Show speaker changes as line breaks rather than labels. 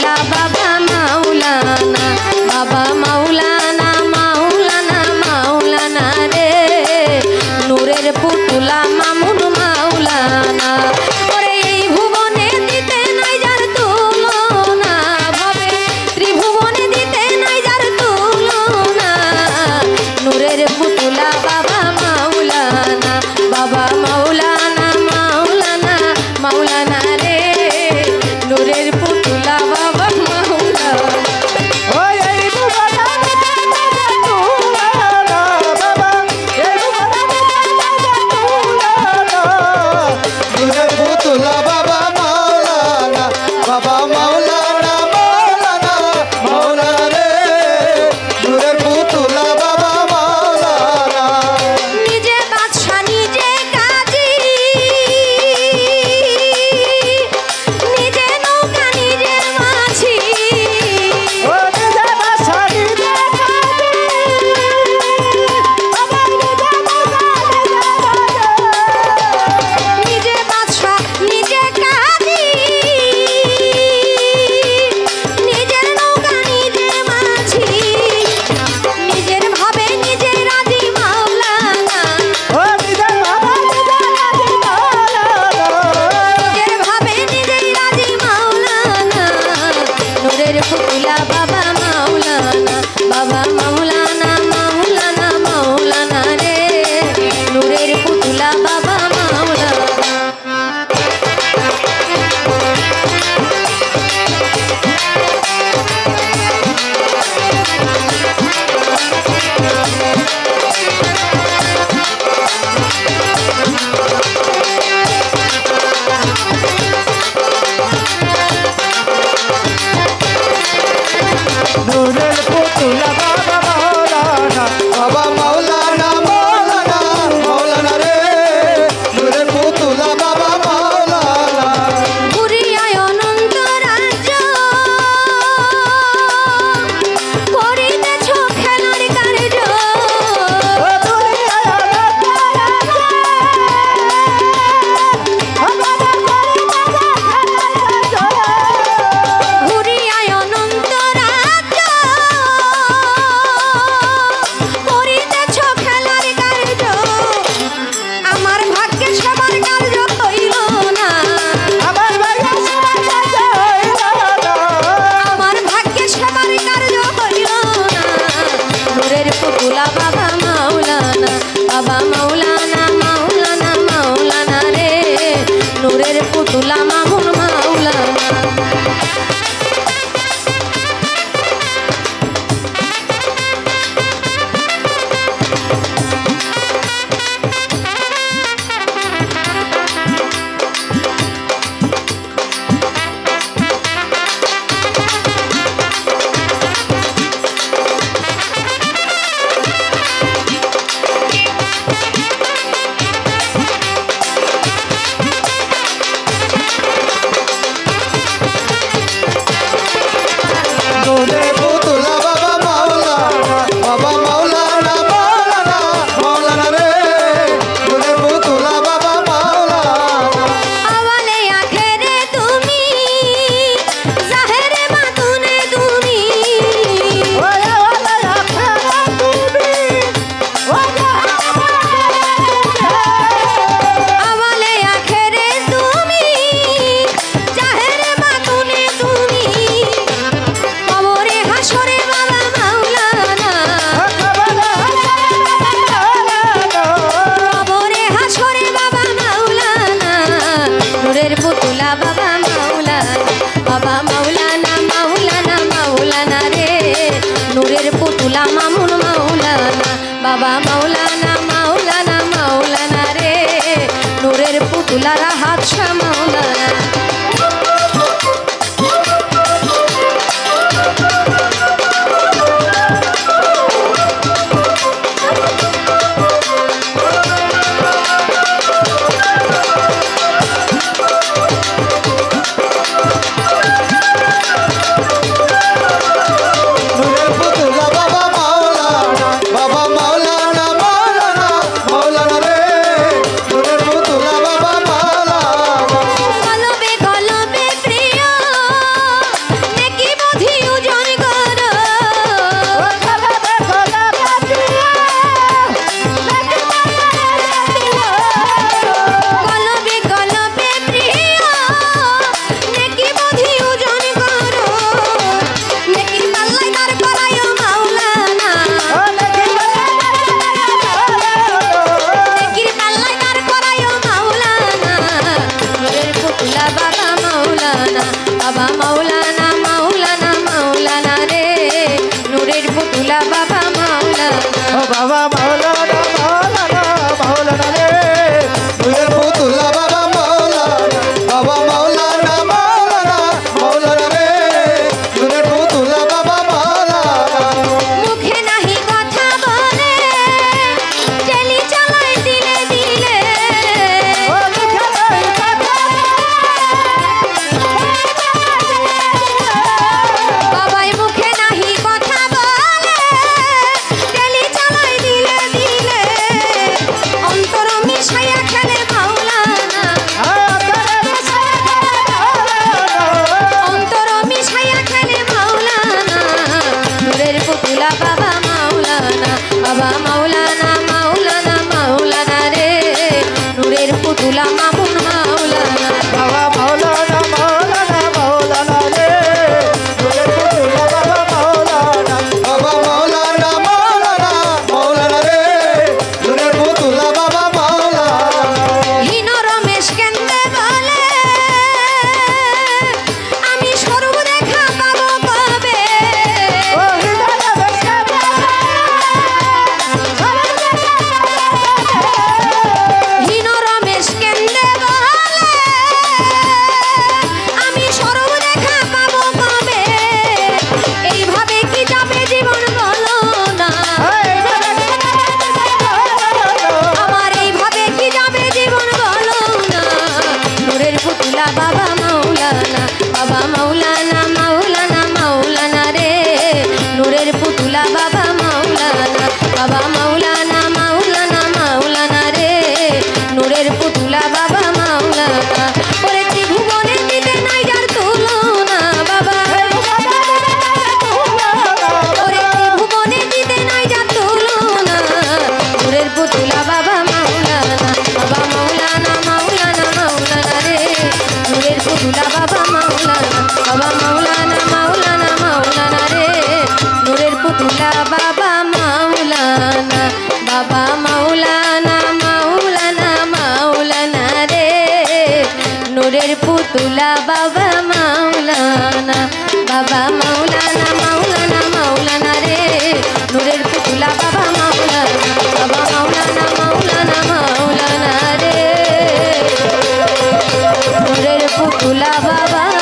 পুতুলা বাবা মাওলানা, বাবা মাওলানা মাওলানা মাওলানা রে, নূরের পুতুলা মামুন মাওলানা। ওরে এই ভুবনে দিতে নাই যার তুলনা, ভবে ত্রিভুবনে দিতে নাই যার তুলনা, নূরের পুতুলা বাবা মাওলানা, বাবা মাওলানা মাওলানা মাওলানা রে, নূরের পুতুলা বাবা মাওলানা।
ওই এই ভুবনে দিতে নাই যার তুলনা, বাবা এই ভুবনে দিতে নাই যার তুলনা, নূরের পুতুলা বাবা মাওলানা, বাবা মাওলানা মাওলানা মাওলানা রে, নূরের পুতুলা বাবা মাওলানা।
নিজে বাদশা নিজে কাজী, নিজে নৌকা নিজে মাঝি,
ও নিজে বাদশা নিজে কাজী, বাবা নিজে নৌকা নিজে মাঝি।
নিজে বাদশা নিজে কাজী, নিজের নৌকা নিজে মাঝি, নিজের ভাবে নিজে রাজি মাওলানা,
ও নিজের বাবা নিজে রাজি মাওলানা,
নিজের ভাবে নিজেই রাজি মাওলানা, নূরের পুতুলা বাবা মাওলানা, বাবা মাওলানা মাওলানা মাওলানা রে, নূরের পুতুলা বাবা মাওলানা।
নূরের পুতুলা বাবা
বাবা মাওলানা বাবা মাওলানা মাওলানা মাওলানা রে নূরের পুতুলা বাবা মাওলানা বাবা মাওলানা মাওলানা মাওলানা রে নূরের পুতুলা বাবা মাওলানা বাবা মাওলানা মাওলানা মাওলানা রে নূরের পুতুলা বাবা